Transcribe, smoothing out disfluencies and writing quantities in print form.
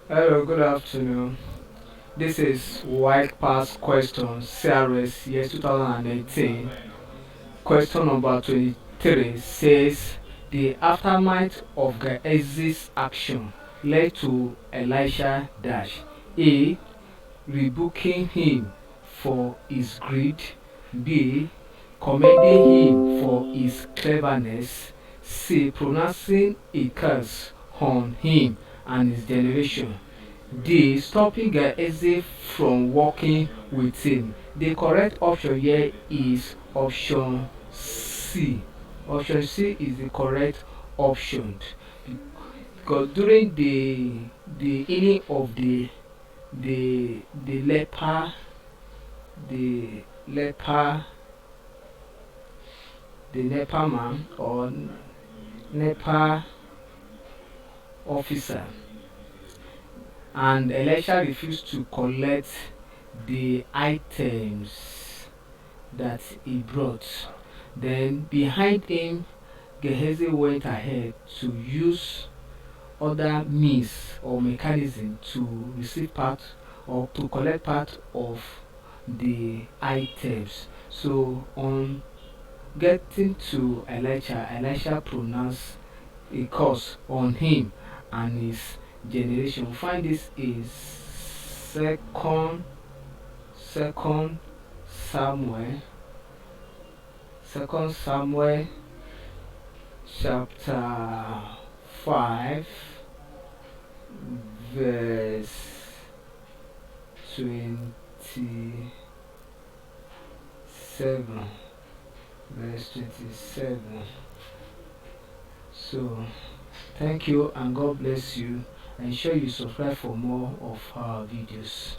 Hello, good afternoon. This is White Past Question CRS year 2018. Question number 23 says the aftermath of Gehaz's action led to Elisha dash A. Rebuking him for his greed, B. Commending him for his cleverness, C. Pronouncing a curse on him and his generation, D. Stopping Gehazi from working with him. The correct option here is option C. Option C is the correct option because during the healing of the the leper the leper man or leper officer, and Elisha refused to collect the items that he brought. Then behind him, Gehazi went ahead to use other means or mechanism to receive part or to collect part of the items. So on getting to Elisha, Elisha pronounced a curse on him and his generation. We find this is second Samuel, second Samuel chapter 5 verse 27, verse 27. So thank you and God bless you. Ensure you subscribe for more of our videos.